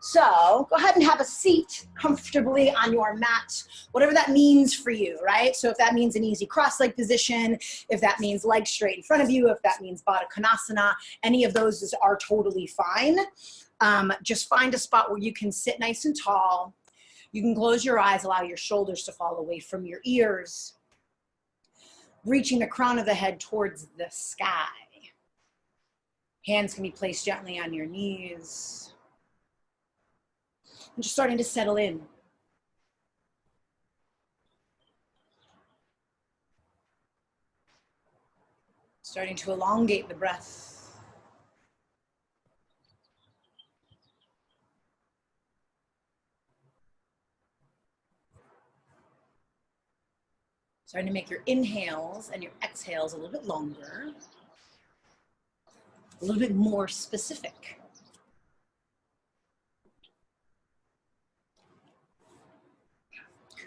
So go ahead and have a seat comfortably on your mat, whatever that means for you, right? So if that means an easy cross-leg position, if that means legs straight in front of you, if that means Baddha Konasana, any of those are totally fine. Just find a spot where you can sit nice and tall. You can close your eyes, allow your shoulders to fall away from your ears, reaching the crown of the head towards the sky. Hands can be placed gently on your knees. And just starting to settle in. Starting to elongate the breath. Starting to make your inhales and your exhales a little bit longer, a little bit more specific.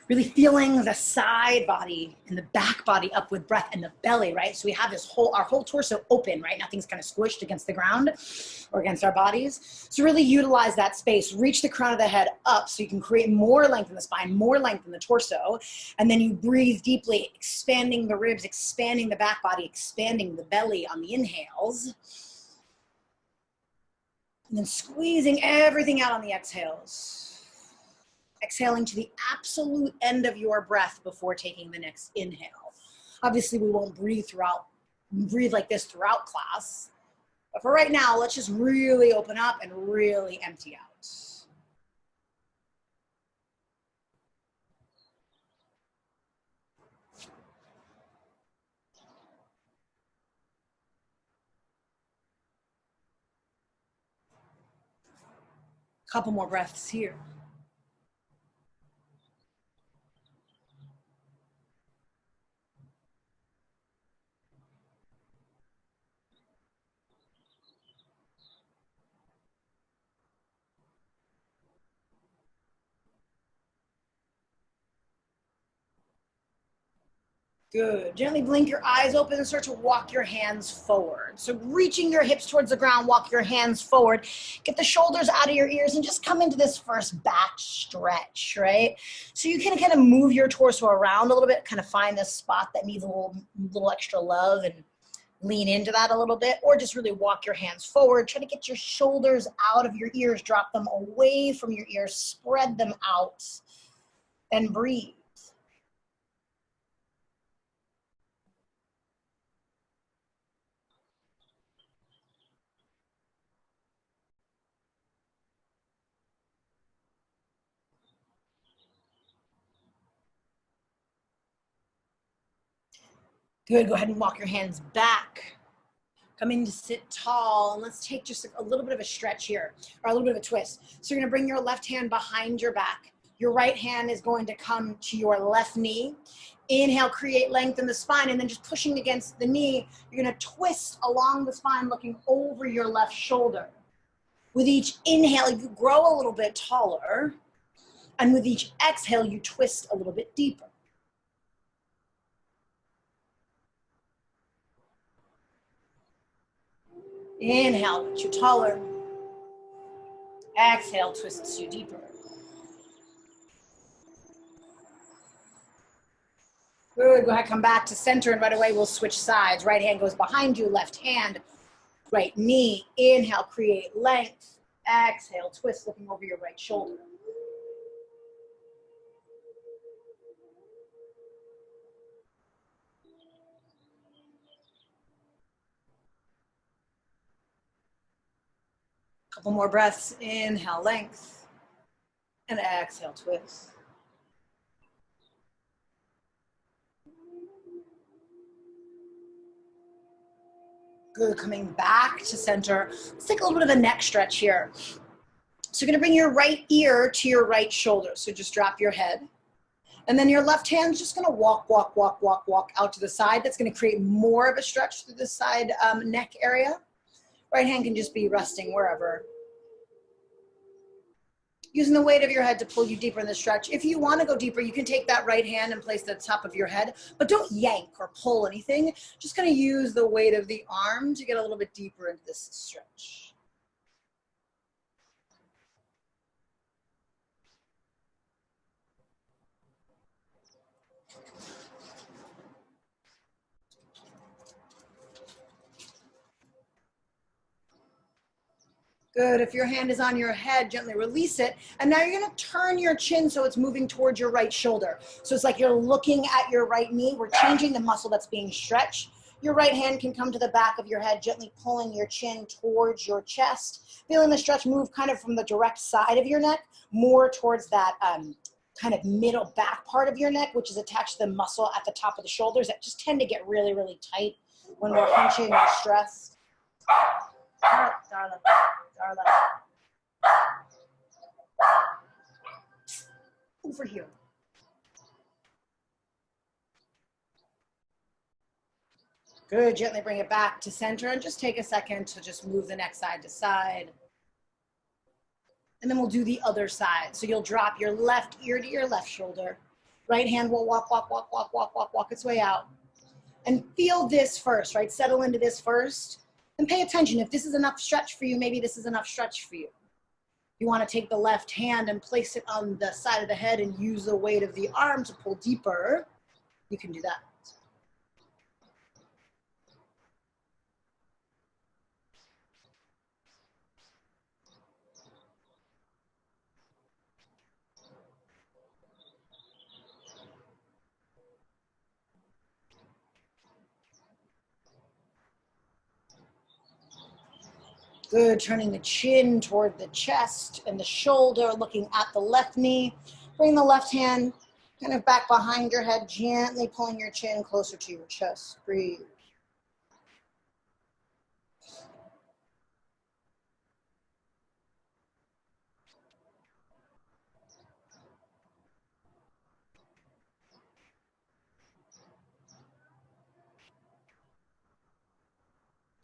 Really feeling the side body and the back body up with breath and the belly, right? So we have this our whole torso open, right? Nothing's kind of squished against the ground or against our bodies. So really utilize that space. Reach the crown of the head up so you can create more length in the spine, more length in the torso. And then you breathe deeply, expanding the ribs, expanding the back body, expanding the belly on the inhales. And then squeezing everything out on the exhales. Exhaling to the absolute end of your breath before taking the next inhale. Obviously, we won't breathe like this throughout class. But for right now, let's just really open up and really empty out. Couple more breaths here. Good. Gently blink your eyes open and start to walk your hands forward. So reaching your hips towards the ground, walk your hands forward. Get the shoulders out of your ears and just come into this first back stretch, right? So you can kind of move your torso around a little bit, kind of find this spot that needs a little extra love and lean into that a little bit, or just really walk your hands forward. Try to get your shoulders out of your ears, drop them away from your ears, spread them out, and breathe. Good, go ahead and walk your hands back. Come in to sit tall, and let's take just a little bit of a stretch here, or a little bit of a twist. So you're gonna bring your left hand behind your back. Your right hand is going to come to your left knee. Inhale, create length in the spine, and then just pushing against the knee, you're gonna twist along the spine, looking over your left shoulder. With each inhale, you grow a little bit taller, and with each exhale, you twist a little bit deeper. Inhale, puts you taller. Exhale, twists you deeper. Good, go ahead, come back to center, and right away we'll switch sides. Right hand goes behind you, left hand, right knee. Inhale, create length. Exhale, twist, looking over your right shoulder. Couple more breaths. Inhale, length. And exhale, twist. Good, coming back to center. Let's take a little bit of a neck stretch here. So you're gonna bring your right ear to your right shoulder. So just drop your head. And then your left hand's just gonna walk out to the side. That's gonna create more of a stretch through the side neck area. Right hand can just be resting wherever. Using the weight of your head to pull you deeper in the stretch. If you want to go deeper, you can take that right hand and place it at the top of your head, but don't yank or pull anything. Just going to use the weight of the arm to get a little bit deeper into this stretch. Good. If your hand is on your head, gently release it. And now you're going to turn your chin so it's moving towards your right shoulder. So it's like you're looking at your right knee. We're changing the muscle that's being stretched. Your right hand can come to the back of your head, gently pulling your chin towards your chest. Feeling the stretch move kind of from the direct side of your neck, more towards that kind of middle back part of your neck, which is attached to the muscle at the top of the shoulders that just tend to get really, really tight when we're hunching or stressed. Darla. Over here. Good, gently bring it back to center and just take a second to just move the neck side to side. And then we'll do the other side. So you'll drop your left ear to your left shoulder. Right hand will walk its way out. And feel this first, right? Settle into this first. And pay attention. If this is enough stretch for you, maybe this is enough stretch for you. You want to take the left hand and place it on the side of the head and use the weight of the arm to pull deeper. You can do that. Good, turning the chin toward the chest and the shoulder, looking at the left knee. Bring the left hand kind of back behind your head, gently pulling your chin closer to your chest. Breathe.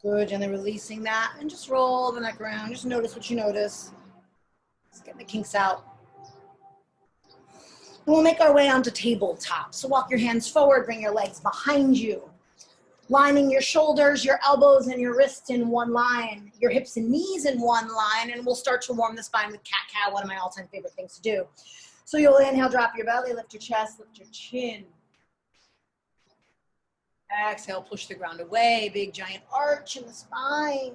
Good, and then releasing that and just roll the neck around. Just notice what you notice. Let's get the kinks out. And we'll make our way onto tabletop. So walk your hands forward, bring your legs behind you. Lining your shoulders, your elbows, and your wrists in one line. Your hips and knees in one line. And we'll start to warm the spine with cat-cow, one of my all-time favorite things to do. So you'll inhale, drop your belly, lift your chest, lift your chin. Exhale, push the ground away, big giant arch in the spine.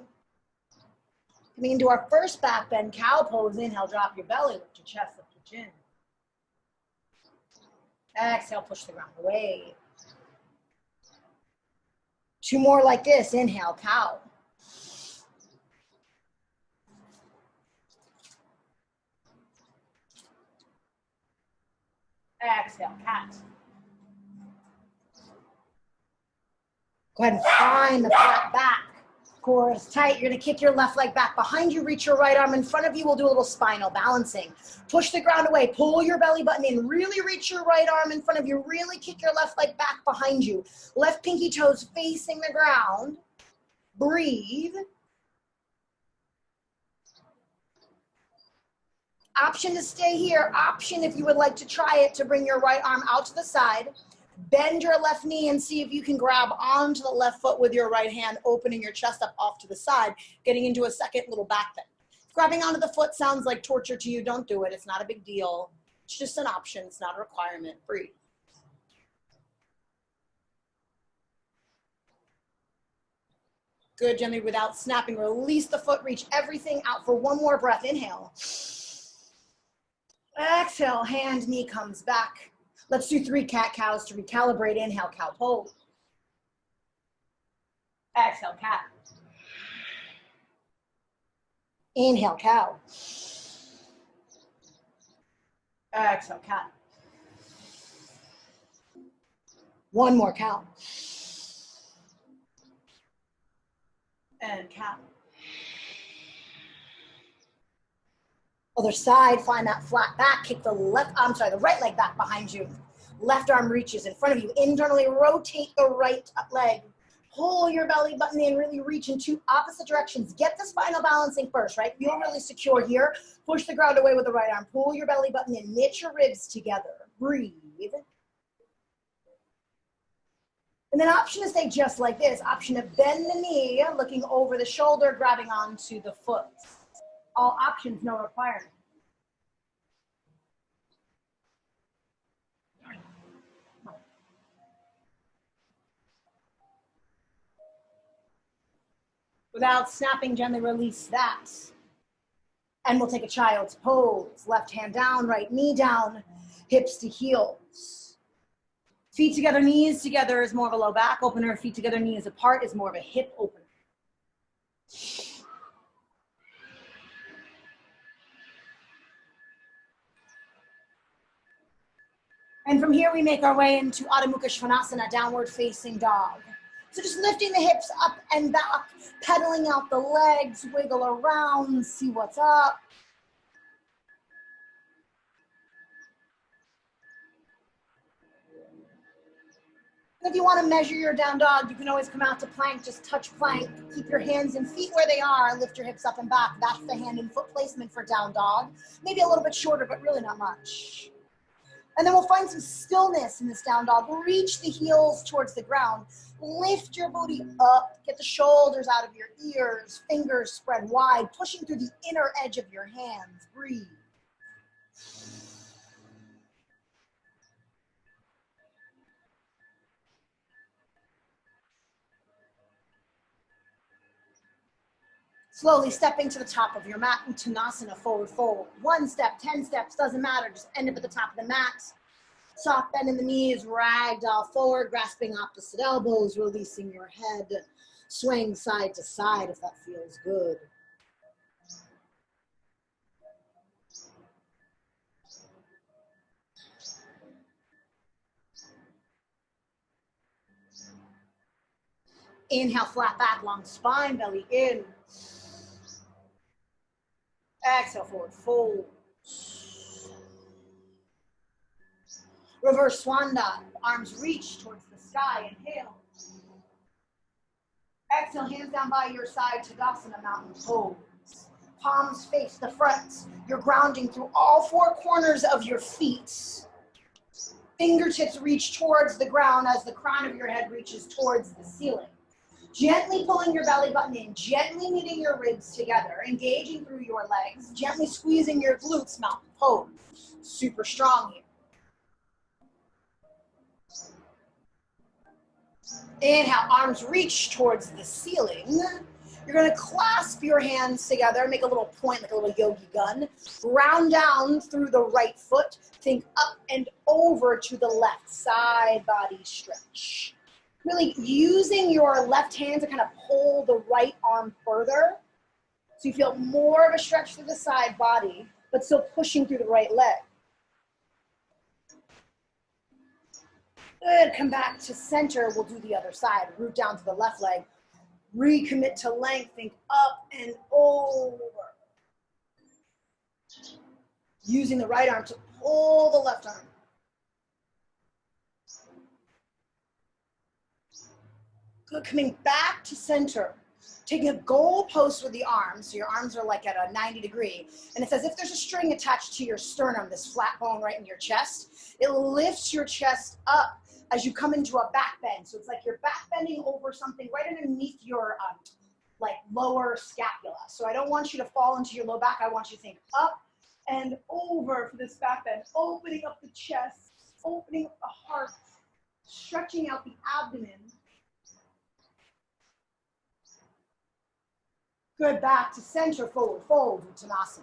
Coming into our first back bend, cow pose. Inhale, drop your belly, lift your chest, lift your chin. Exhale, push the ground away. Two more like this. Inhale, cow. Exhale, cat. Go ahead and find the flat back. Core is tight. You're going to kick your left leg back behind you. Reach your right arm in front of you. We'll do a little spinal balancing. Push the ground away. Pull your belly button in. Really reach your right arm in front of you. Really kick your left leg back behind you. Left pinky toes facing the ground. Breathe. Option to stay here. Option, if you would like to try it, to bring your right arm out to the side. Bend your left knee and see if you can grab onto the left foot with your right hand, opening your chest up off to the side, getting into a second little back bend. Grabbing onto the foot sounds like torture to you. Don't do it. It's not a big deal. It's just an option. It's not a requirement. Breathe. Good, gently, without snapping, release the foot, reach everything out for one more breath. Inhale. Exhale, hand, knee comes back. Let's do 3 cat-cows to recalibrate. Inhale, cow pose. Exhale, cat. Inhale, cow. Exhale, cat. One more cow. And cat. Other side, find that flat back, kick the the right leg back behind you. Left arm reaches in front of you. Internally rotate the right leg. Pull your belly button in, really reach in 2 opposite directions. Get the spinal balancing first, right? Feel really secure here. Push the ground away with the right arm. Pull your belly button in, knit your ribs together. Breathe. And then option to stay just like this. Option to bend the knee, looking over the shoulder, grabbing onto the foot. All options, no requirement. Without snapping, gently release that. And we'll take a child's pose. Left hand down, right knee down, hips to heels. Feet together, knees together is more of a low back opener. Feet together, knees apart is more of a hip opener. And from here, we make our way into Adho Mukha Svanasana, downward facing dog. So just lifting the hips up and back, pedaling out the legs, wiggle around, see what's up. And if you want to measure your down dog, you can always come out to plank, just touch plank, keep your hands and feet where they are, lift your hips up and back. That's the hand and foot placement for down dog. Maybe a little bit shorter, but really not much. And then we'll find some stillness in this down dog. Reach the heels towards the ground. Lift your booty up. Get the shoulders out of your ears. Fingers spread wide, pushing through the inner edge of your hands. Breathe. Slowly stepping to the top of your mat, Uttanasana, forward fold. 1 step, 10 steps, doesn't matter. Just end up at the top of the mat. Soft bend in the knees, ragdoll forward, grasping opposite elbows, releasing your head. Swing side to side if that feels good. Inhale, flat back, long spine, belly in. Exhale, forward fold. Reverse swan dive, arms reach towards the sky, inhale. Exhale, hands down by your side, Tadasana, mountain pose. Palms face the front. You're grounding through all 4 corners of your feet. Fingertips reach towards the ground as the crown of your head reaches towards the ceiling. Gently pulling your belly button in, gently knitting your ribs together, engaging through your legs, gently squeezing your glutes, mountain pose. Super strong here. Inhale, arms reach towards the ceiling. You're gonna clasp your hands together, make a little point like a little yogi gun. Round down through the right foot, think up and over to the left, side body stretch. Really using your left hand to kind of pull the right arm further. So you feel more of a stretch through the side body, but still pushing through the right leg. Good, come back to center. We'll do the other side. Root down to the left leg. Recommit to length, think up and over. Using the right arm to pull the left arm. Good, coming back to center. Taking a goal post with the arms, so your arms are like at a 90 degree, and it's as if there's a string attached to your sternum, this flat bone right in your chest. It lifts your chest up as you come into a back bend. So it's like you're back bending over something right underneath your like lower scapula. So I don't want you to fall into your low back. I want you to think up and over for this back bend, opening up the chest, opening up the heart, stretching out the abdomen. Good, back to center, forward fold, Uttanasana.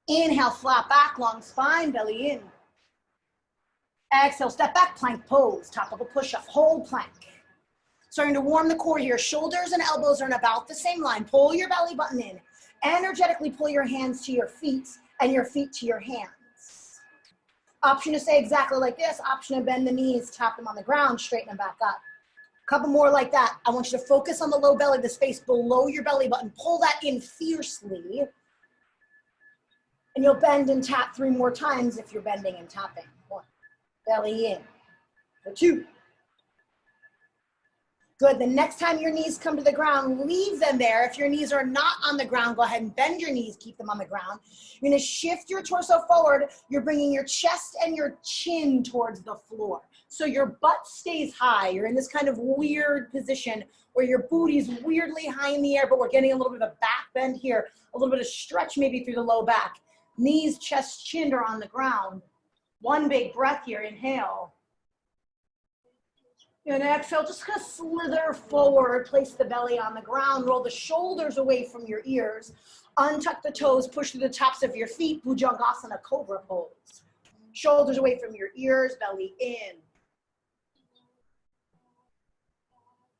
Inhale, flat back, long spine, belly in. Exhale, step back, plank pose, top of a push-up, hold plank. Starting to warm the core here. Shoulders and elbows are in about the same line. Pull your belly button in. Energetically pull your hands to your feet and your feet to your hands. Option to stay exactly like this. Option to bend the knees, tap them on the ground, straighten them back up. Couple more like that. I want you to focus on the low belly, the space below your belly button. Pull that in fiercely. And you'll bend and tap 3 more times if you're bending and tapping. 1, belly in. 2. Good, the next time your knees come to the ground, leave them there. If your knees are not on the ground, go ahead and bend your knees, keep them on the ground. You're gonna shift your torso forward. You're bringing your chest and your chin towards the floor. So your butt stays high. You're in this kind of weird position where your booty's weirdly high in the air, but we're getting a little bit of a back bend here, a little bit of stretch maybe through the low back. Knees, chest, chin are on the ground. 1 big breath here, inhale. And exhale, just kind of slither forward, place the belly on the ground, roll the shoulders away from your ears, untuck the toes, push through the tops of your feet, Bhujangasana, cobra pose. Shoulders away from your ears, belly in.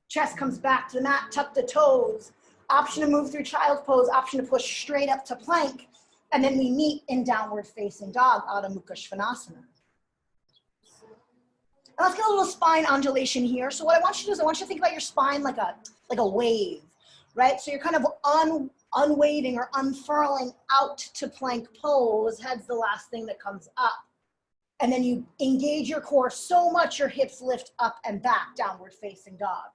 Chest comes back to the mat, tuck the toes. Option to move through child's pose, option to push straight up to plank. And then we meet in downward facing dog, Adho Mukha Svanasana. And let's get a little spine undulation here. So what I want you to do is I want you to think about your spine like a wave, right? So you're kind of unwaving or unfurling out to plank pose. Head's the last thing that comes up. And then you engage your core so much your hips lift up and back, downward facing dog.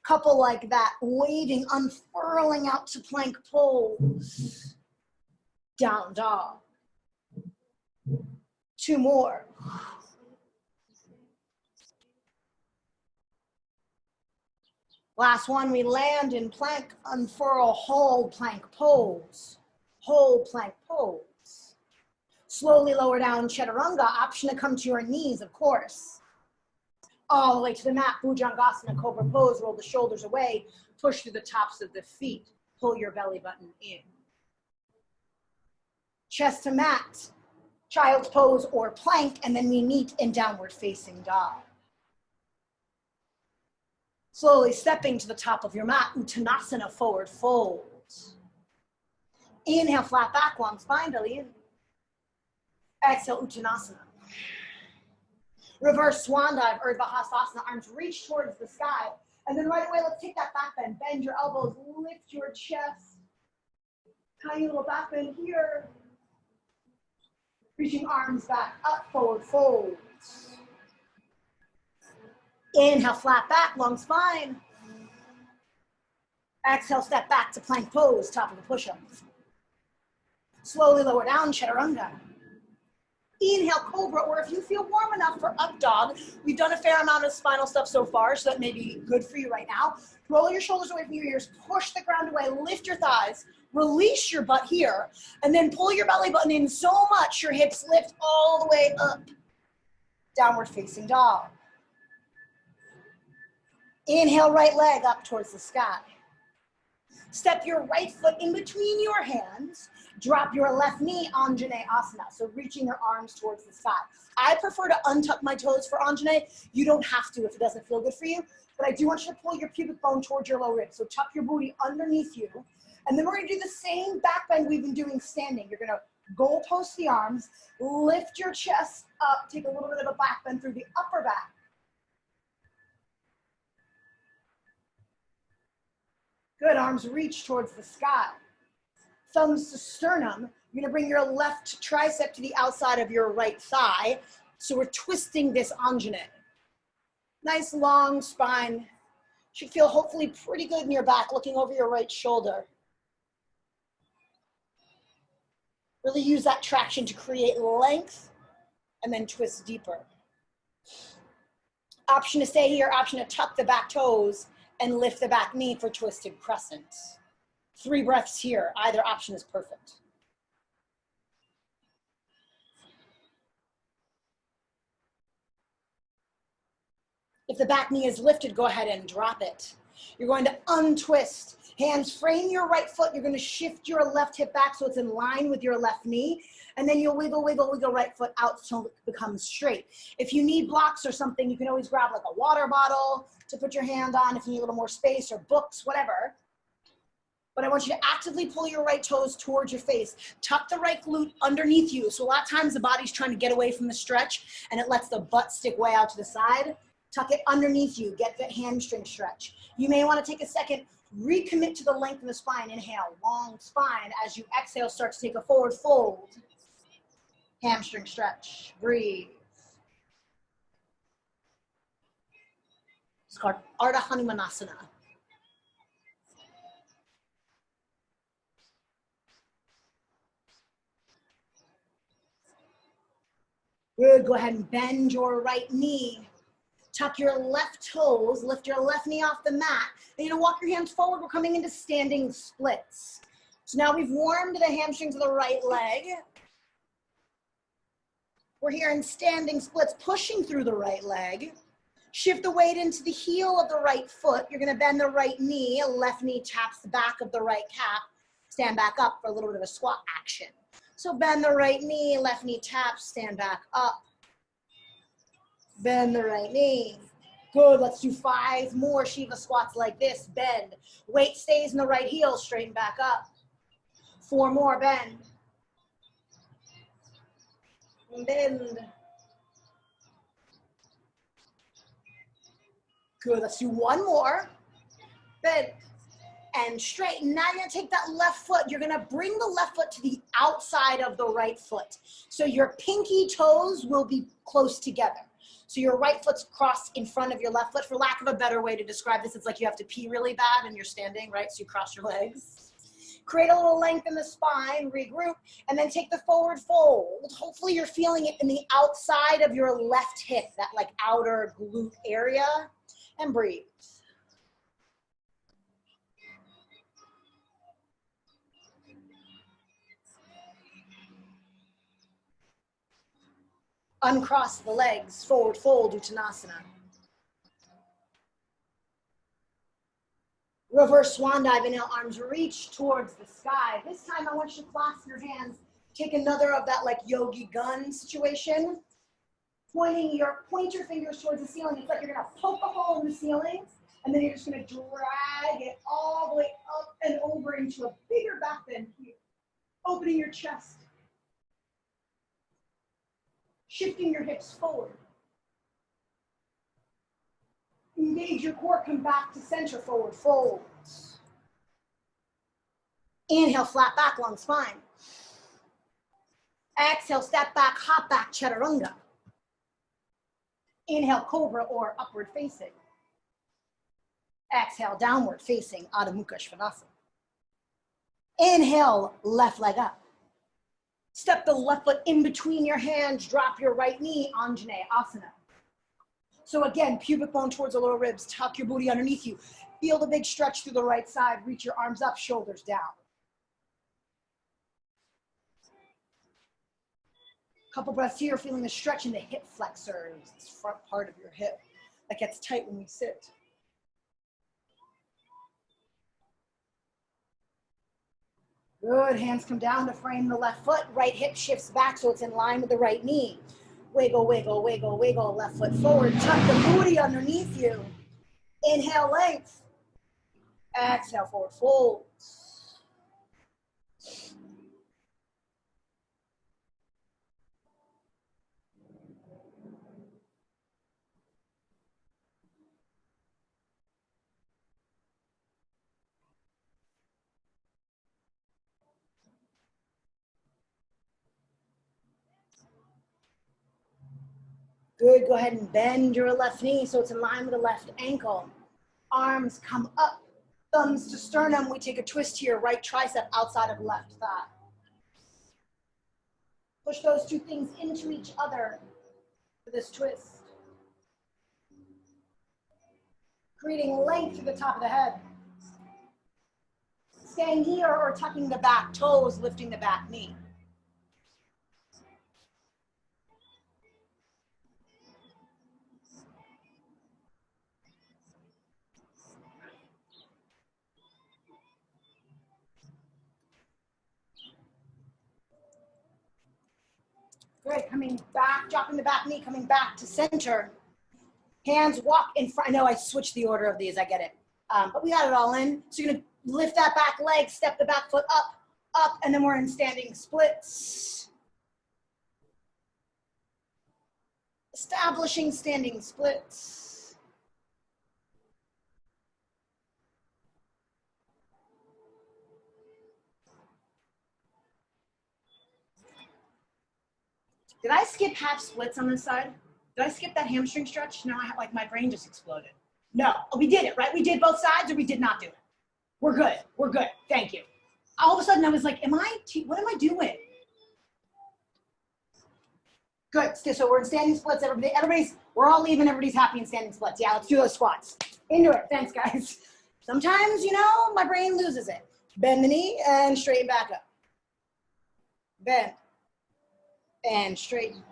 Couple like that, waving, unfurling out to plank pose. Down dog. 2 more. Last one, we land in plank, unfurl, hold plank pose. Hold plank pose. Slowly lower down chaturanga, option to come to your knees, of course. All the way to the mat, Bhujangasana, cobra pose, roll the shoulders away, push through the tops of the feet, pull your belly button in. Chest to mat, child's pose or plank, and then we meet in downward facing dog. Slowly stepping to the top of your mat, Uttanasana, forward fold. Inhale, flat back, long spine, belly in. Exhale, Uttanasana. Reverse swan dive, Urdhva Hastasana, arms reach towards the sky. And then right away, let's take that back bend. Bend your elbows, lift your chest. Tiny little back bend here. Reaching arms back, up, forward fold. Inhale, flat back, long spine. Exhale, step back to plank pose, top of the push-up. Slowly lower down, chaturanga. Inhale, cobra, or if you feel warm enough for up dog, we've done a fair amount of spinal stuff so far, so that may be good for you right now. Roll your shoulders away from your ears, push the ground away, lift your thighs, release your butt here, and then pull your belly button in so much your hips lift all the way up. Downward facing dog. Inhale, right leg up towards the sky. Step your right foot in between your hands. Drop your left knee, Anjaneyasana. So reaching your arms towards the sky. I prefer to untuck my toes for Anjaney. You don't have to if it doesn't feel good for you. But I do want you to pull your pubic bone towards your lower rib. So tuck your booty underneath you. And then we're going to do the same back bend we've been doing standing. You're going to goal post the arms, lift your chest up, take a little bit of a back bend through the upper back. Good, arms reach towards the sky. Thumbs to sternum. You're gonna bring your left tricep to the outside of your right thigh. So we're twisting this Anjaney. Nice long spine. Should feel hopefully pretty good in your back, looking over your right shoulder. Really use that traction to create length and then twist deeper. Option to stay here, option to tuck the back toes and lift the back knee for twisted crescent. 3 breaths here, either option is perfect. If the back knee is lifted, go ahead and drop it. You're going to untwist. Hands frame your right foot. You're going to shift your left hip back so it's in line with your left knee. And then you'll wiggle, wiggle, wiggle right foot out until it becomes straight. If you need blocks or something, you can always grab like a water bottle to put your hand on if you need a little more space, or books, whatever. But I want you to actively pull your right toes towards your face. Tuck the right glute underneath you. So a lot of times the body's trying to get away from the stretch and it lets the butt stick way out to the side. Tuck it underneath you. Get that hamstring stretch. You may want to take a second, recommit to the length of the spine. Inhale, long spine. As you exhale, start to take a forward fold. Hamstring stretch. Breathe. It's called Ardha Hanumanasana. Good. Go ahead and bend your right knee. Tuck your left toes. Lift your left knee off the mat. And you're going to walk your hands forward. We're coming into standing splits. So now we've warmed the hamstrings of the right leg. We're here in standing splits, pushing through the right leg. Shift the weight into the heel of the right foot. You're gonna bend the right knee, left knee taps the back of the right calf. Stand back up for a little bit of a squat action. So bend the right knee, left knee taps, stand back up. Bend the right knee. Good, let's do 5 more Shiva squats like this. Bend, weight stays in the right heel, straighten back up. 4 more, bend. Bend. Good, let's do 1 more. Bend and straighten. Now you're gonna take that left foot, you're gonna bring the left foot to the outside of the right foot. So your pinky toes will be close together. So your right foot's crossed in front of your left foot. For lack of a better way to describe this, it's like you have to pee really bad and you're standing, right? So you cross your legs. Create a little length in the spine, regroup, and then take the forward fold. Hopefully you're feeling it in the outside of your left hip, that like outer glute area, and breathe. Uncross the legs, forward fold, Uttanasana. Reverse swan dive, inhale, arms reach towards the sky. This time I want you to clasp your hands. Take another of that like yogi gun situation. Point your fingers towards the ceiling. It's like you're gonna poke a hole in the ceiling, and then you're just gonna drag it all the way up and over into a bigger back bend here. Opening your chest. Shifting your hips forward. Engage your core, come back to center, forward fold. Inhale, flat back, long spine. Exhale, step back, hop back, chaturanga. Inhale, cobra or upward facing. Exhale, downward facing, Adho Mukha Svanasana. Inhale, left leg up. Step the left foot in between your hands, drop your right knee, Anjaneya Asana. So again, pubic bone towards the lower ribs, tuck your booty underneath you. Feel the big stretch through the right side, reach your arms up, shoulders down. Couple breaths here, feeling the stretch in the hip flexors, this front part of your hip that gets tight when we sit. Good, hands come down to frame the left foot, right hip shifts back so it's in line with the right knee. Wiggle, wiggle, wiggle, wiggle, left foot forward, tuck the booty underneath you. Inhale, length. Exhale, forward fold. Good, go ahead and bend your left knee so it's in line with the left ankle. Arms come up, thumbs to sternum. We take a twist here, right tricep outside of left thigh. Push those two things into each other for this twist. Creating length through the top of the head. Staying here or tucking the back toes, lifting the back knee. Good, coming back, dropping the back knee, coming back to center. Hands walk in front. I know I switched the order of these, I get it. But we got it all in. So you're gonna lift that back leg, step the back foot up, up, and then we're in standing splits. Establishing standing splits. Did I skip half splits on this side? Did I skip that hamstring stretch? No, I have, like my brain just exploded. No, we did it, right? We did both sides or we did not do it? We're good, we're good, thank you. All of a sudden I was like, what am I doing? Good, so we're in standing splits, we're all leaving, everybody's happy in standing splits. Yeah, let's do those squats. Into it, thanks guys. Sometimes, you know, my brain loses it. Bend the knee and straighten back up. Bend and straighten.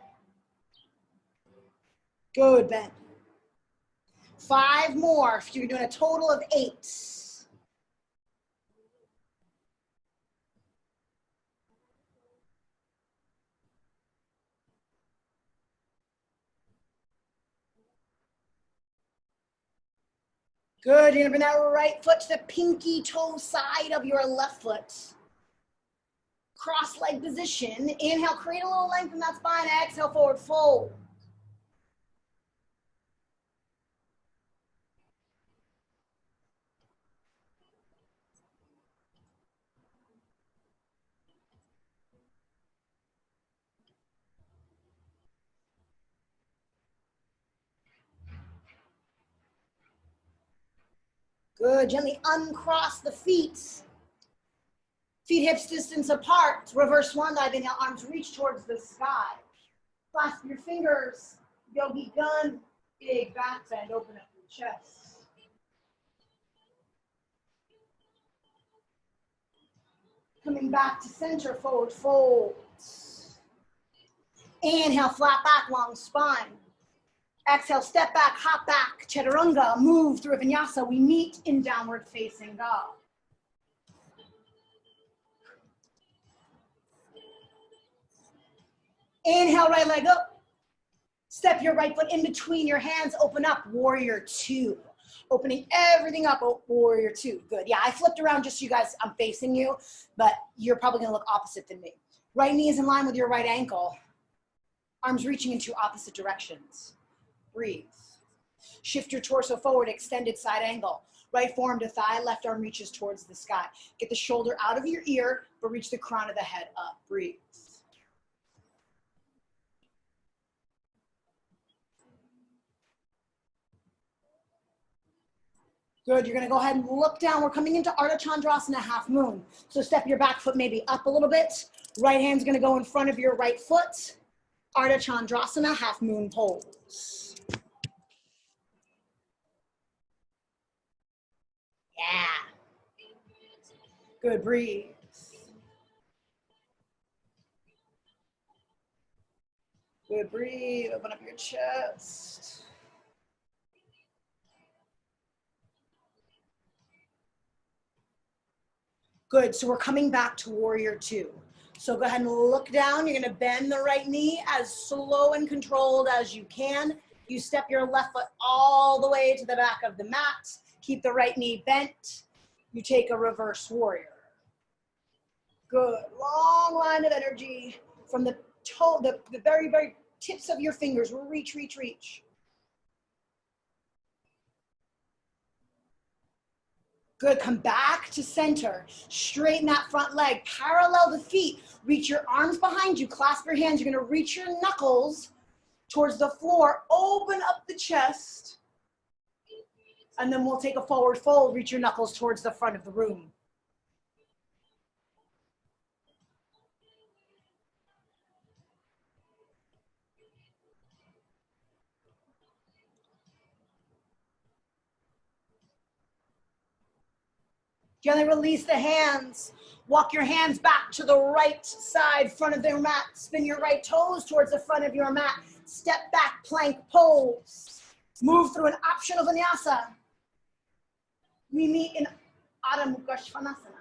Good, bend. 5 more. If you're doing a total of 8. Good. You're gonna bring that right foot to the pinky toe side of your left foot. Cross leg position. Inhale, create a little length in that spine. Exhale, forward fold. Good. Gently uncross the feet. Feet hips distance apart. Reverse one dive. Inhale, arms reach towards the sky. Clasp your fingers. Yogi gun. Big back bend. Open up your chest. Coming back to center, forward fold. Inhale, flat back, long spine. Exhale, step back, hop back, chaturanga, move through vinyasa. We meet in downward facing dog. Inhale, right leg up. Step your right foot in between your hands, open up, warrior two. Opening everything up, warrior two. Good. Yeah, I flipped around just so you guys, I'm facing you, but you're probably gonna look opposite than me. Right knee is in line with your right ankle. Arms reaching in two opposite directions. Breathe. Shift your torso forward, extended side angle. Right forearm to thigh, left arm reaches towards the sky. Get the shoulder out of your ear, but reach the crown of the head up. Breathe. Good, you're gonna go ahead and look down. We're coming into Ardha Chandrasana, half moon. So step your back foot maybe up a little bit. Right hand's gonna go in front of your right foot. Ardha Chandrasana, half moon pose. Yeah. Good, breathe. Good, breathe, open up your chest. Good, so we're coming back to warrior two. So go ahead and look down. You're gonna bend the right knee as slow and controlled as you can. You step your left foot all the way to the back of the mat. Keep the right knee bent. You take a reverse warrior. Good, long line of energy from the toe, the very, very tips of your fingers. Reach, reach, reach. Good, come back to center. Straighten that front leg, parallel the feet. Reach your arms behind you, clasp your hands. You're gonna reach your knuckles towards the floor, open up the chest, and then we'll take a forward fold, reach your knuckles towards the front of the room. Gently release the hands. Walk your hands back to the right side, front of their mat. Spin your right toes towards the front of your mat. Step back, plank pose. Move through an optional vinyasa. We meet in Adho Mukha Svanasana.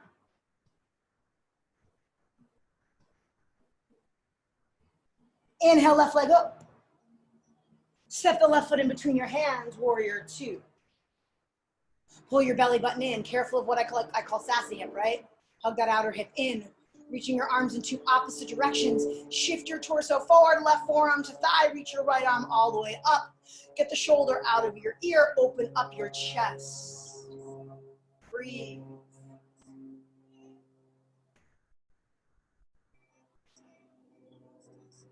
Inhale, left leg up. Step the left foot in between your hands, warrior two. Pull your belly button in. Careful of what I call sassy hip, right? Hug that outer hip in. Reaching your arms in two opposite directions. Shift your torso forward, left forearm to thigh. Reach your right arm all the way up. Get the shoulder out of your ear. Open up your chest. Breathe.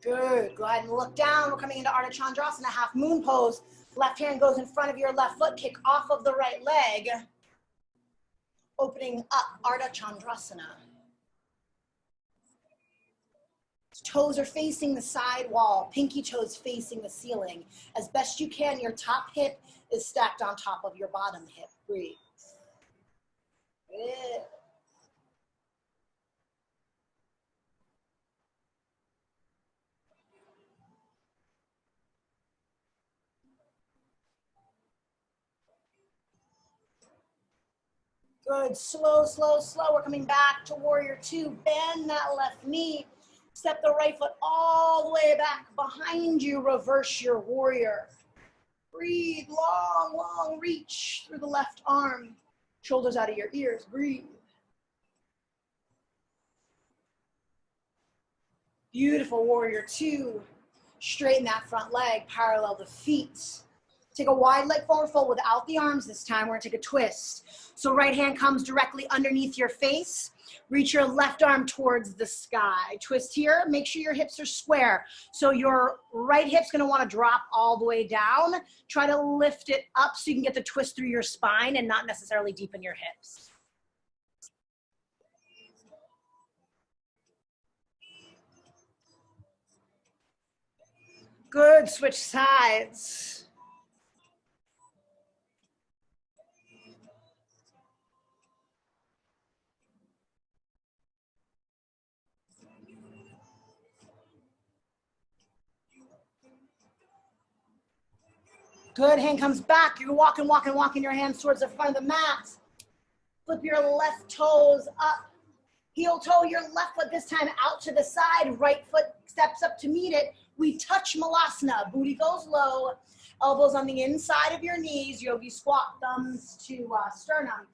Good. Go ahead and look down. We're coming into Ardha Chandrasana, half moon pose. Left hand goes in front of your left foot. Kick off of the right leg. Opening up Ardha Chandrasana. Toes are facing the side wall. Pinky toes facing the ceiling. As best you can, your top hip is stacked on top of your bottom hip. Breathe. Good. Good, slow, slow, slow. We're coming back to warrior two. Bend that left knee. Step the right foot all the way back behind you. Reverse your warrior. Breathe, long, long reach through the left arm. Shoulders out of your ears, breathe. Beautiful, warrior two. Straighten that front leg, parallel the feet. Take a wide leg forward fold without the arms this time. We're gonna take a twist. So right hand comes directly underneath your face. Reach your left arm towards the sky. Twist here, make sure your hips are square. So your right hip's gonna wanna drop all the way down. Try to lift it up so you can get the twist through your spine and not necessarily deepen your hips. Good, switch sides. Good, hand comes back. You're walking your hands towards the front of the mat. Flip your left toes up. Heel toe your left foot this time out to the side. Right foot steps up to meet it. We touch Malasana. Booty goes low. Elbows on the inside of your knees. Yogi squat, thumbs to sternum.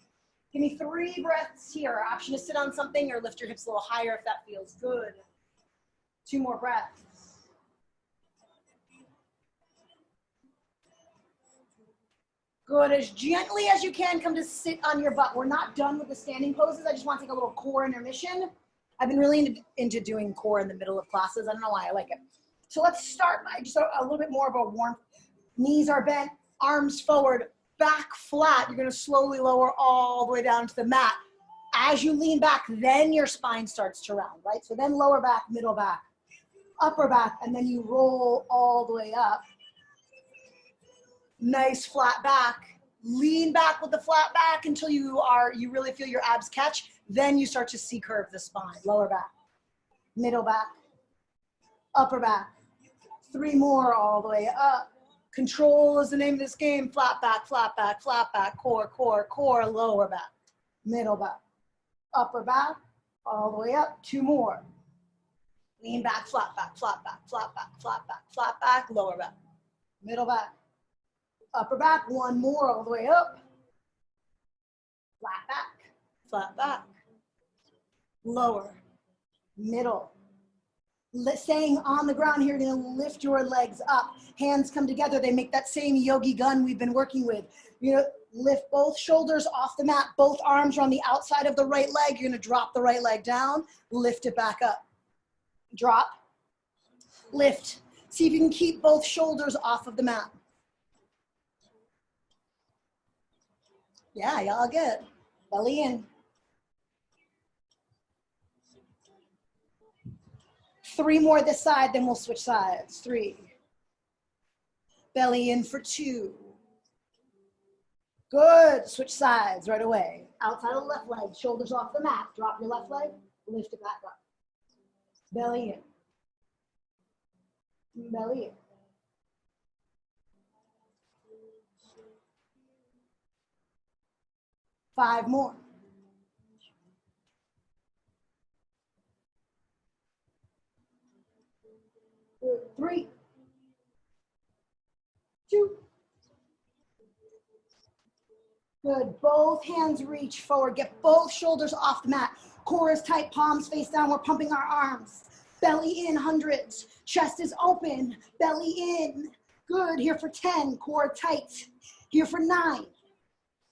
Give me 3 breaths here. Option to sit on something or lift your hips a little higher if that feels good. 2 more breaths. Good, as gently as you can, come to sit on your butt. We're not done with the standing poses. I just want to take a little core intermission. I've been really into doing core in the middle of classes. I don't know why I like it. So let's start by just a little bit more of a warmth. Knees are bent, arms forward, back flat. You're gonna slowly lower all the way down to the mat. As you lean back, then your spine starts to round, right? So then lower back, middle back, upper back, and then you roll all the way up. Nice flat back. Lean back with the flat back until you really feel your abs catch. Then you start to C-curve the spine. Lower back, middle back, upper back. 3 more all the way up. Control is the name of this game. Flat back, flat back, flat back, core, core, core, lower back, middle back, upper back, all the way up. 2 more. Lean back, flat back, flat back, flat back, flat back, flat back, lower back, middle back, upper back. 1 more all the way up. Flat back, lower, middle. Staying on the ground here, you're gonna lift your legs up. Hands come together, they make that same yogi gun we've been working with. You're gonna lift both shoulders off the mat, both arms are on the outside of the right leg. You're gonna drop the right leg down, lift it back up. Drop, lift. See if you can keep both shoulders off of the mat. Yeah, y'all good. Belly in. 3 more this side, then we'll switch sides. 3. Belly in for 2. Good, switch sides right away. Outside of the left leg, shoulders off the mat. Drop your left leg, lift it back up. Belly in. Belly in. 5 more. 3, 2. Good, both hands reach forward. Get both shoulders off the mat. Core is tight, palms face down. We're pumping our arms. Belly in, hundreds. Chest is open, belly in. Good, here for 10, core tight. Here for 9.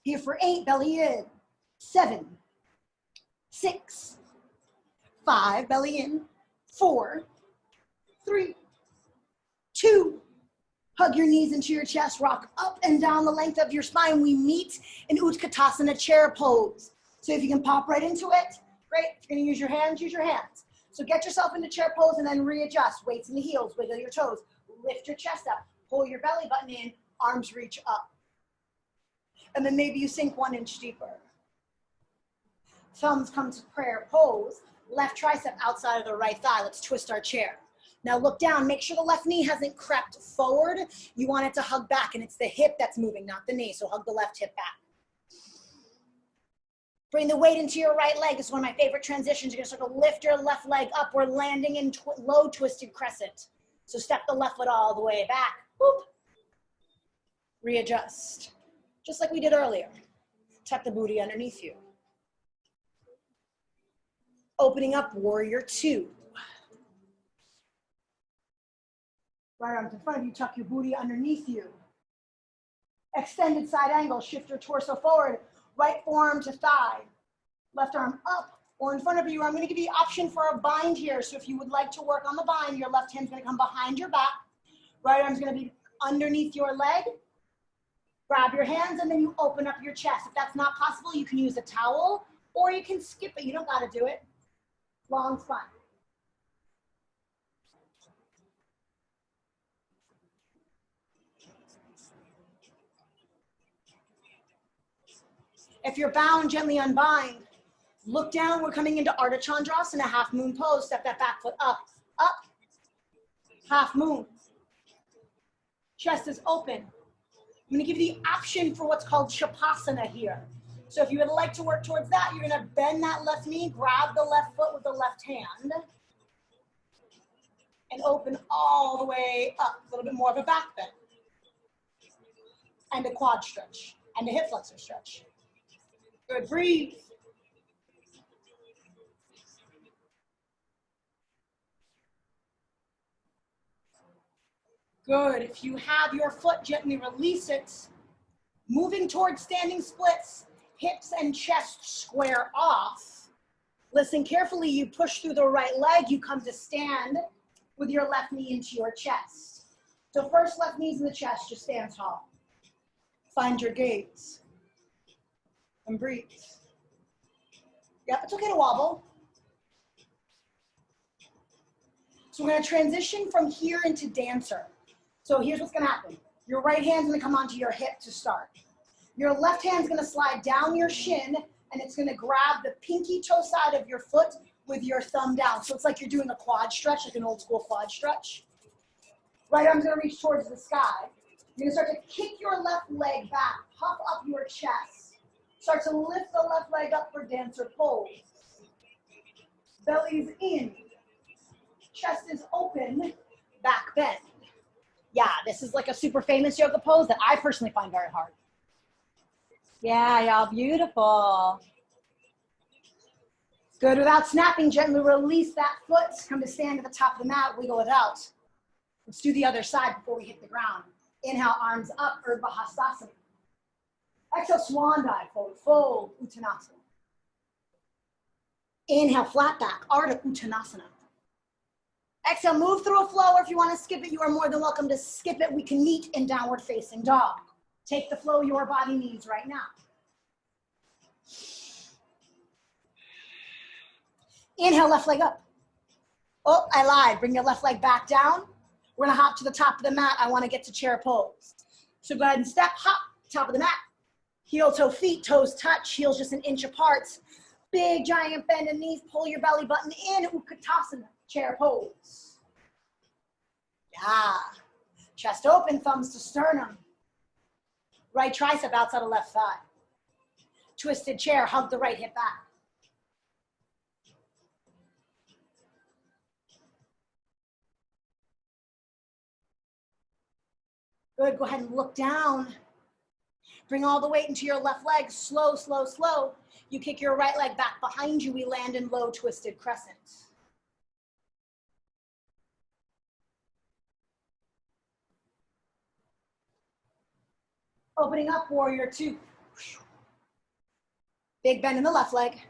Here for 8, belly in. 7, 6, 5, belly in. 4, 3, 2. Hug your knees into your chest, rock up and down the length of your spine. We meet in Utkatasana chair pose. So if you can pop right into it, great. If you're gonna use your hands, use your hands. So get yourself into chair pose and then readjust. Weights in the heels, wiggle your toes. Lift your chest up, pull your belly button in, arms reach up. And then maybe you sink 1 inch deeper. Thumbs come to prayer pose. Left tricep outside of the right thigh. Let's twist our chair. Now look down, make sure the left knee hasn't crept forward. You want it to hug back, and it's the hip that's moving, not the knee. So hug the left hip back. Bring the weight into your right leg. This is one of my favorite transitions. You're gonna start to lift your left leg up. We're landing in low twisted crescent. So step the left foot all the way back. Whoop. Readjust. Just like we did earlier. Tuck the booty underneath you. Opening up, warrior two. Right arms in front of you, tuck your booty underneath you. Extended side angle, shift your torso forward. Right forearm to thigh. Left arm up or in front of you. I'm gonna give you the option for a bind here. So if you would like to work on the bind, your left hand's gonna come behind your back. Right arm's gonna be underneath your leg. Grab your hands and then you open up your chest. If that's not possible, you can use a towel or you can skip it. You don't gotta do it. Long spine. If you're bound, gently unbind. Look down, we're coming into Ardha Chandrasana, half moon pose. Step that back foot up, up, half moon. Chest is open. I'm gonna give you the option for what's called Shavasana here. So if you would like to work towards that, you're gonna bend that left knee, grab the left foot with the left hand, and open all the way up. A little bit more of a back bend. And a quad stretch, and a hip flexor stretch. Good, breathe. Good, if you have your foot, gently release it. Moving towards standing splits, hips and chest square off. Listen carefully, you push through the right leg, you come to stand with your left knee into your chest. So first left knee's in the chest, just stand tall. Find your gaze and breathe. Yep, it's okay to wobble. So we're gonna transition from here into dancer. So here's what's gonna happen. Your right hand's gonna come onto your hip to start. Your left hand's gonna slide down your shin and it's gonna grab the pinky toe side of your foot with your thumb down. So it's like you're doing a quad stretch, like an old school quad stretch. Right arm's gonna reach towards the sky. You're gonna start to kick your left leg back, puff up your chest. Start to lift the left leg up for dancer pose. Belly's in, chest is open, back bend. Yeah, this is like a super famous yoga pose that I personally find very hard. Yeah, y'all, beautiful. Good, without snapping, gently release that foot. Come to stand at the top of the mat, wiggle it out. Let's do the other side before we hit the ground. Inhale, arms up, Urdhva Hastasana. Exhale, swan dive, forward fold, Uttanasana. Inhale, flat back, Ardha Uttanasana. Exhale, move through a flow, or if you want to skip it, you are more than welcome to skip it. We can meet in downward facing dog. Take the flow your body needs right now. Inhale, left leg up. Oh, I lied. Bring your left leg back down. We're gonna hop to the top of the mat. I wanna get to chair pose. So go ahead and step, hop, top of the mat. Heel, toe, feet, toes touch, heels just an inch apart. Big giant bend in knees, pull your belly button in, Utkatasana, chair pose. Yeah. Chest open, thumbs to sternum. Right tricep outside of left thigh. Twisted chair, hug the right hip back. Good, go ahead and look down. Bring all the weight into your left leg, slow, slow, slow. You kick your right leg back behind you, we land in low twisted crescent. Opening up, warrior two. Big bend in the left leg.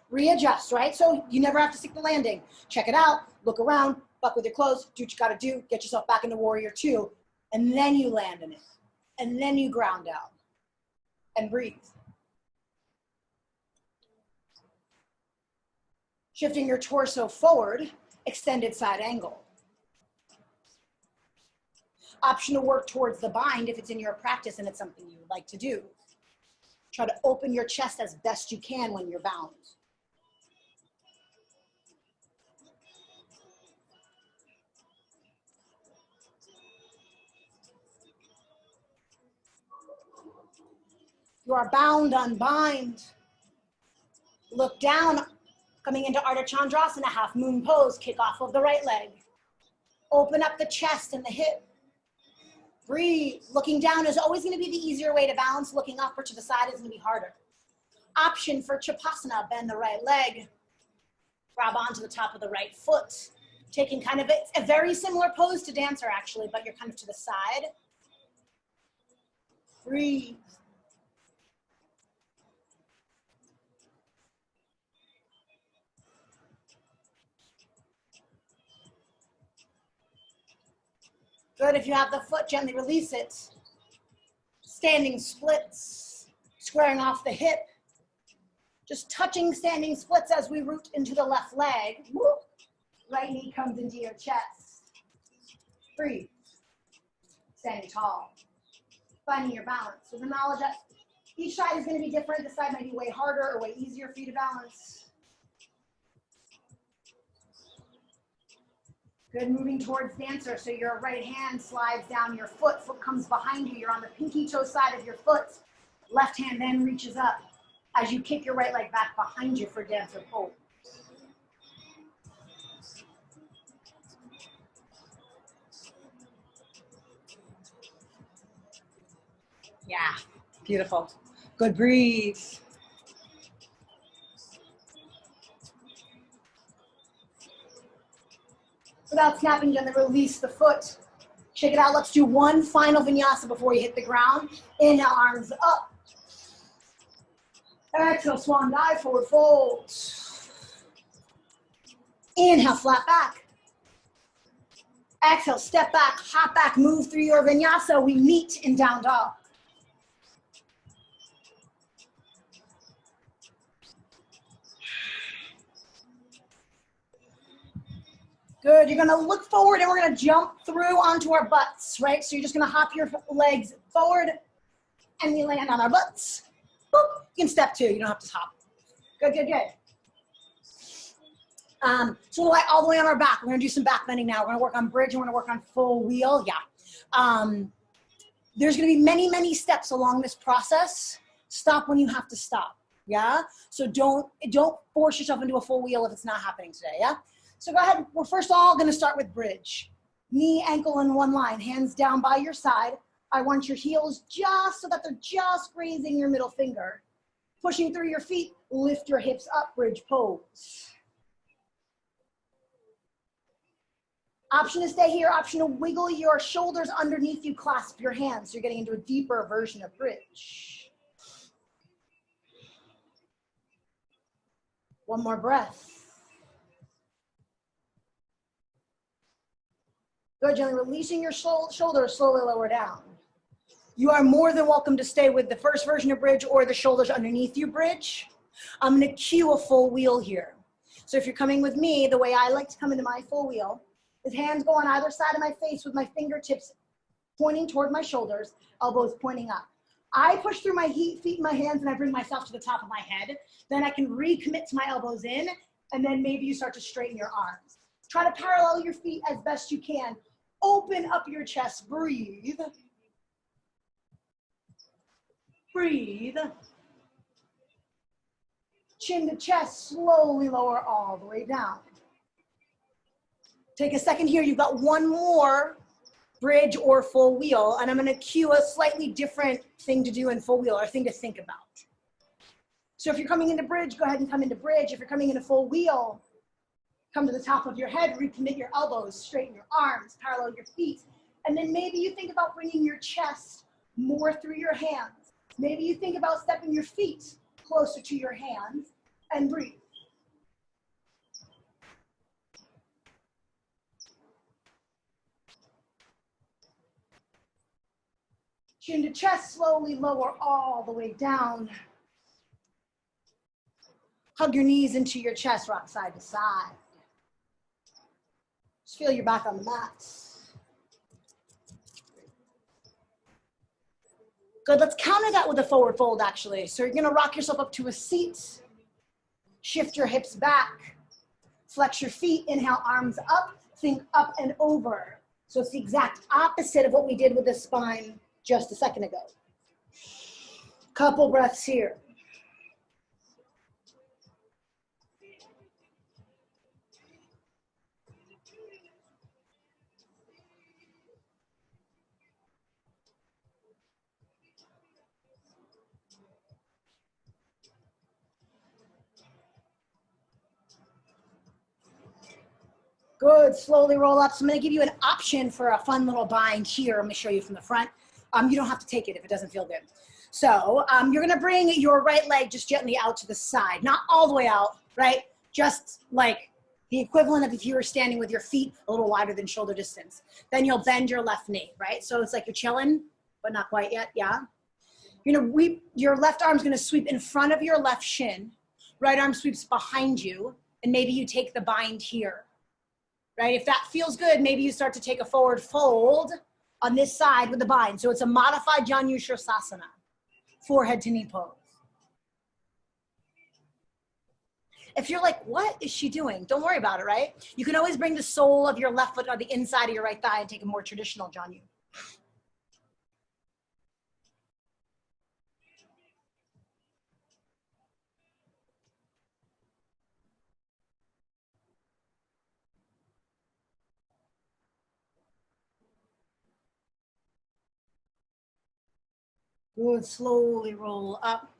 Readjust, right? So you never have to stick the landing. Check it out, look around, fuck with your clothes, do what you gotta do, get yourself back into warrior two, and then you land in it. And then you ground down and breathe. Shifting your torso forward, extended side angle. Option to work towards the bind if it's in your practice and it's something you would like to do. Try to open your chest as best you can when you're bound. You are bound, unbind. Look down, coming into Ardha Chandrasana, half moon pose, kick off of the right leg. Open up the chest and the hip. Breathe. Looking down is always going to be the easier way to balance. Looking up or to the side is going to be harder. Option for Chapasana, bend the right leg. Grab onto the top of the right foot. Taking kind of a very similar pose to Dancer actually, but you're kind of to the side. Breathe. Good, if you have the foot, gently release it. Standing splits, squaring off the hip. Just touching standing splits as we root into the left leg. Woo. Right knee comes into your chest. Breathe. Standing tall. Finding your balance. So the knowledge that each side is going to be different. This side might be way harder or way easier for you to balance. Good, moving towards Dancer. So your right hand slides down your foot. Foot comes behind you. You're on the pinky toe side of your foot. Left hand then reaches up as you kick your right leg back behind you for Dancer pose. Yeah, beautiful. Good, breathe. Without snapping, gently release the foot. Shake it out. Let's do one final vinyasa before you hit the ground. Inhale, arms up. Exhale, swan dive, forward fold. Inhale, flat back. Exhale, step back, hop back, move through your vinyasa. We meet in down dog. Good, you're gonna look forward and we're gonna jump through onto our butts, right? So you're just gonna hop your legs forward and we land on our butts. Boop. You can step two, you don't have to hop. Good, good, good. So all the way on our back. We're gonna do some back bending now. We're gonna work on bridge and we're gonna work on full wheel, yeah. There's gonna be many, many steps along this process. Stop when you have to stop, yeah? So don't force yourself into a full wheel if it's not happening today, yeah? So go ahead, we're first all gonna start with bridge. Knee, ankle in one line, hands down by your side. I want your heels just so that they're just grazing your middle finger. Pushing through your feet, lift your hips up, bridge pose. Option to stay here, option to wiggle your shoulders underneath you, clasp your hands. So you're getting into a deeper version of bridge. One more breath. Good, gently releasing your shoulders, slowly lower down. You are more than welcome to stay with the first version of bridge or the shoulders underneath you bridge. I'm gonna cue a full wheel here. So if you're coming with me, the way I like to come into my full wheel is hands go on either side of my face with my fingertips pointing toward my shoulders, elbows pointing up. I push through my feet and my hands and I bring myself to the top of my head. Then I can recommit to my elbows in and then maybe you start to straighten your arms. Try to parallel your feet as best you can. Open up your chest, breathe. Breathe. Chin to chest, slowly lower all the way down. Take a second here, you've got one more bridge or full wheel, and I'm gonna cue a slightly different thing to do in full wheel, or thing to think about. So if you're coming into bridge, go ahead and come into bridge. If you're coming into full wheel, come to the top of your head, recommit your elbows, straighten your arms, parallel your feet. And then maybe you think about bringing your chest more through your hands. Maybe you think about stepping your feet closer to your hands and breathe. Chin to chest, slowly lower all the way down. Hug your knees into your chest, rock side to side. Just feel your back on the mat. Good, let's counter that with a forward fold actually. So you're gonna rock yourself up to a seat, shift your hips back, flex your feet, inhale, arms up, think up and over. So it's the exact opposite of what we did with the spine just a second ago. Couple breaths here. Good, slowly roll up. So I'm gonna give you an option for a fun little bind here. I'm gonna show you from the front. You don't have to take it if it doesn't feel good. So you're gonna bring your right leg just gently out to the side, not all the way out, right? Just like the equivalent of if you were standing with your feet a little wider than shoulder distance. Then you'll bend your left knee, right? So it's like you're chilling, but not quite yet, yeah? Your left arm's gonna sweep in front of your left shin, right arm sweeps behind you, and maybe you take the bind here, right? If that feels good, maybe you start to take a forward fold on this side with the bind. So it's a modified Janu Sirsasana, forehead to knee pose. If you're like, what is she doing? Don't worry about it, right? You can always bring the sole of your left foot on the inside of your right thigh and take a more traditional Janu. Good, slowly roll up.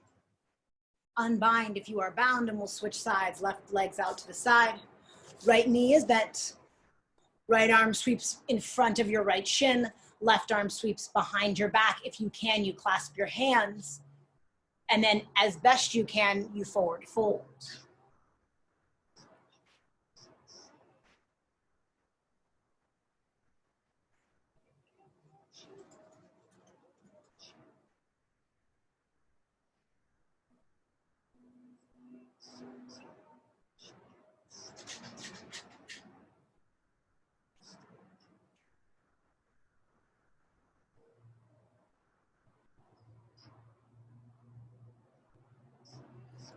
Unbind if you are bound, and we'll switch sides. Left leg's out to the side. Right knee is bent. Right arm sweeps in front of your right shin. Left arm sweeps behind your back. If you can, you clasp your hands. And then as best you can, you forward fold.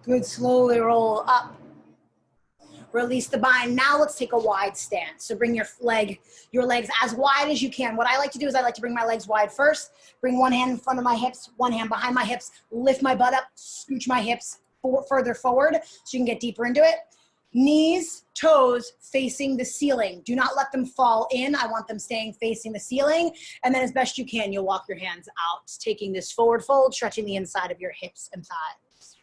Good, slowly roll up. Release the bind. Now let's take a wide stance. So bring your legs as wide as you can. What I like to do is I like to bring my legs wide first, bring one hand in front of my hips, one hand behind my hips, lift my butt up, scooch my hips further forward so you can get deeper into it. Knees, toes facing the ceiling. Do not let them fall in. I want them staying facing the ceiling. And then as best you can, you'll walk your hands out, taking this forward fold, stretching the inside of your hips and thighs.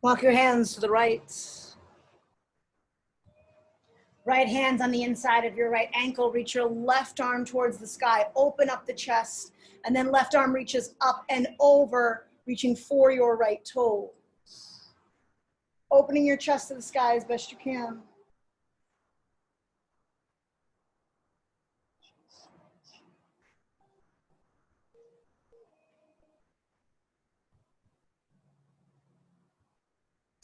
Walk your hands to the right. Right hand's on the inside of your right ankle. Reach your left arm towards the sky. Open up the chest. And then left arm reaches up and over, reaching for your right toes. Opening your chest to the sky as best you can.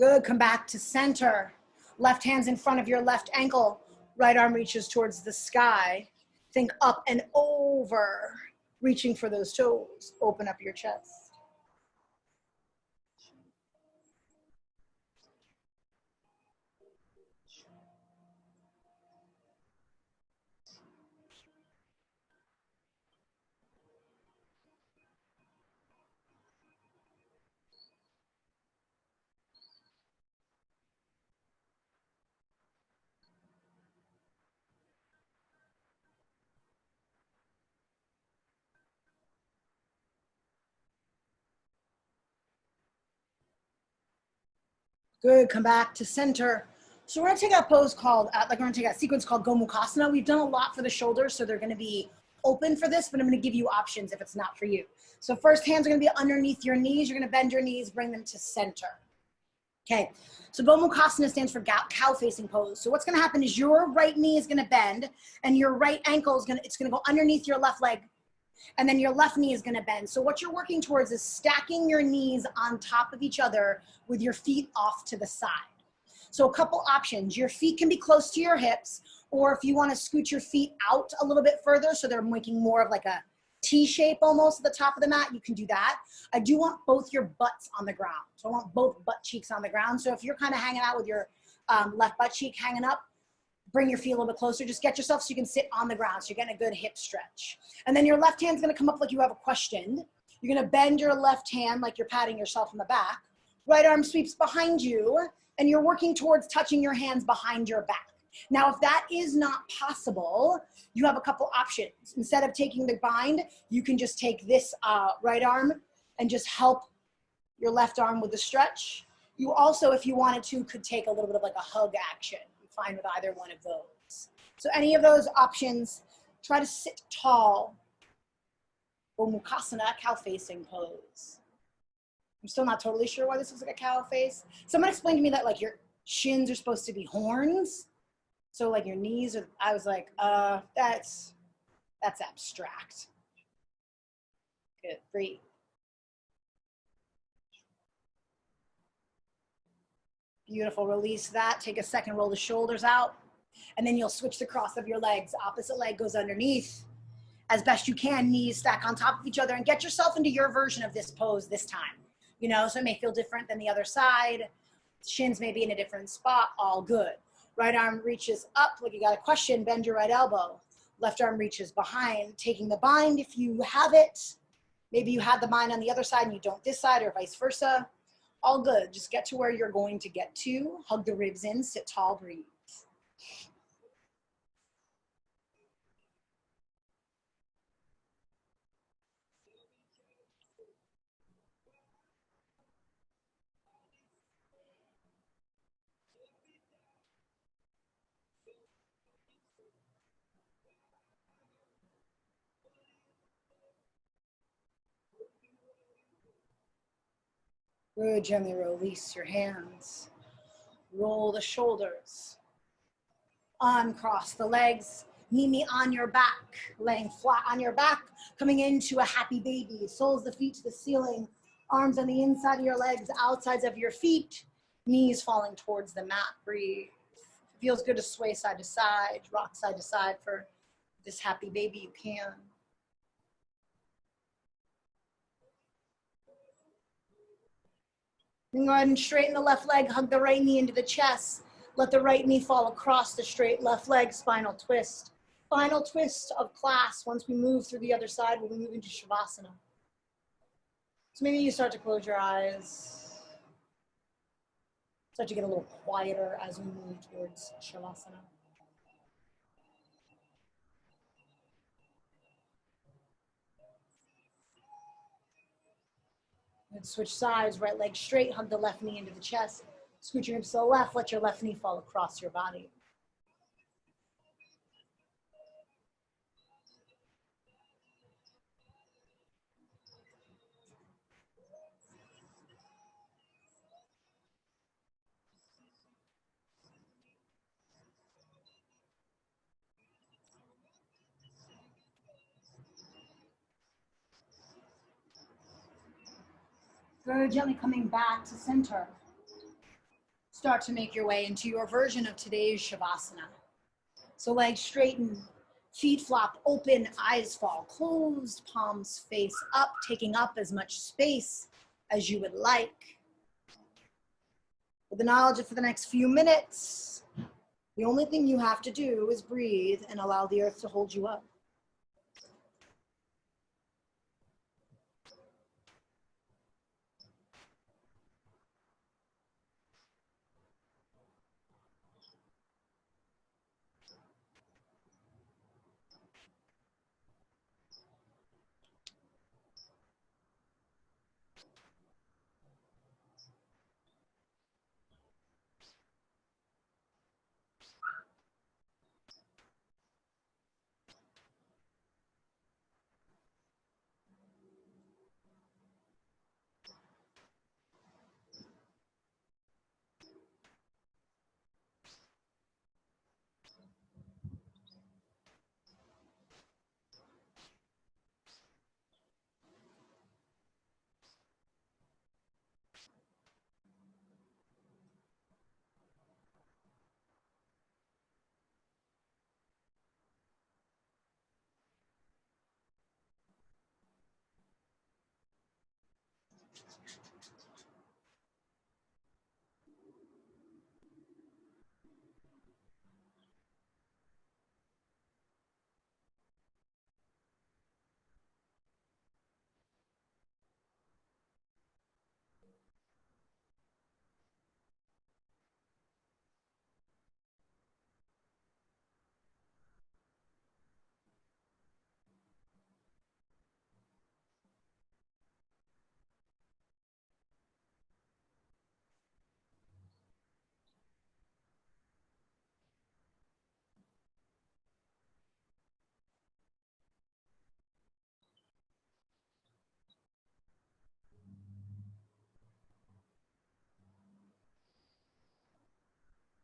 Good, come back to center. Left hand's in front of your left ankle. Right arm reaches towards the sky. Think up and over, reaching for those toes. Open up your chest. Good, come back to center. So we're gonna take a pose called, we're gonna take a sequence called Gomukhasana. We've done a lot for the shoulders, so they're gonna be open for this, but I'm gonna give you options if it's not for you. So first, hands are gonna be underneath your knees. You're gonna bend your knees, bring them to center. Okay, so Gomukhasana stands for cow facing pose. So what's gonna happen is your right knee is gonna bend and your right ankle is gonna go underneath your left leg, and then your left knee is gonna bend. So what you're working towards is stacking your knees on top of each other with your feet off to the side. So a couple options. Your feet can be close to your hips, or if you wanna scoot your feet out a little bit further so they're making more of like a T shape almost at the top of the mat, you can do that. I do want both your butts on the ground. So I want both butt cheeks on the ground. So if you're kind of hanging out with your left butt cheek hanging up, Bring your feet a little bit closer. Just get yourself so you can sit on the ground. So you're getting a good hip stretch. And then your left hand's gonna come up like you have a question. You're gonna bend your left hand like you're patting yourself on the back. Right arm sweeps behind you, and you're working towards touching your hands behind your back. Now, if that is not possible, you have a couple options. Instead of taking the bind, you can just take this right arm and just help your left arm with the stretch. You also, if you wanted to, could take a little bit of like a hug action. You're fine with either one of those. So any of those options, try to sit tall. Gomukhasana, cow facing pose. I'm still not totally sure why this looks like a cow face. Someone explained to me that like your shins are supposed to be horns. So like your knees are, I was like, that's abstract. Good, breathe. Beautiful, release that. Take a second, roll the shoulders out. And then you'll switch the cross of your legs. Opposite leg goes underneath. As best you can, knees stack on top of each other and get yourself into your version of this pose this time. You know, so it may feel different than the other side. Shins may be in a different spot, all good. Right arm reaches up like you got a question, bend your right elbow. Left arm reaches behind, taking the bind if you have it. Maybe you had the bind on the other side and you don't this side or vice versa. All good, just get to where you're going to get to. Hug the ribs in, sit tall, breathe. Good, gently release your hands. Roll the shoulders. Uncross the legs. Meet me on your back, laying flat on your back, coming into a happy baby. Soles the feet to the ceiling, arms on the inside of your legs, outsides of your feet, knees falling towards the mat. Breathe. Feels good to sway side to side, rock side to side for this happy baby you can. Then go ahead and straighten the left leg, hug the right knee into the chest. Let the right knee fall across the straight left leg, spinal twist. Final twist of class. Once we move through the other side, we'll be moving to Shavasana. So maybe you start to close your eyes. Start to get a little quieter as we move towards Shavasana. And switch sides, right leg straight, hug the left knee into the chest. Scoot your hips to the left, let your left knee fall across your body. Very gently coming back to center. Start to make your way into your version of today's Shavasana. So legs straighten, feet flop open, eyes fall closed, palms face up, taking up as much space as you would like. With the knowledge that for the next few minutes, the only thing you have to do is breathe and allow the earth to hold you up.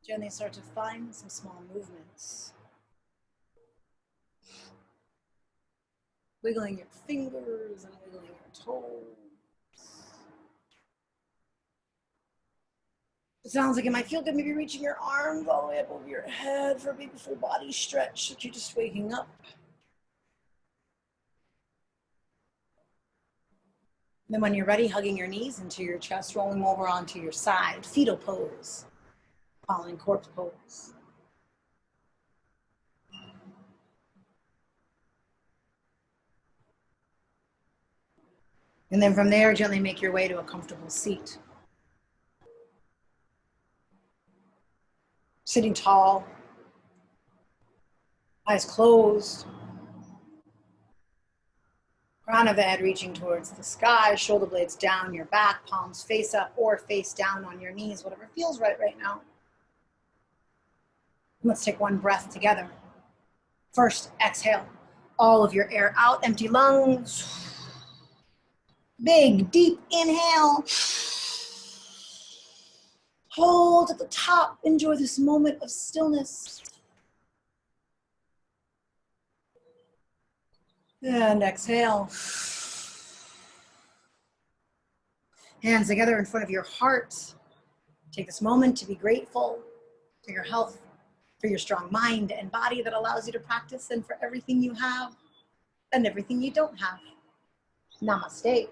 Gently start to find some small movements. Wiggling your fingers and wiggling your toes. It sounds like it might feel good, maybe reaching your arms all the way up over your head for a big full body stretch, that you're just waking up. Then when you're ready, hugging your knees into your chest, rolling over onto your side, fetal pose, falling corpse pose. And then from there, gently make your way to a comfortable seat. Sitting tall, eyes closed, crown of the head reaching towards the sky, shoulder blades down your back, palms face up or face down on your knees, whatever feels right now. Let's take one breath together. First, exhale all of your air out, empty lungs. Big, deep inhale. Hold at the top. Enjoy this moment of stillness. And exhale. Hands together in front of your heart. Take this moment to be grateful for your health, for your strong mind and body that allows you to practice, and for everything you have and everything you don't have. Namaste.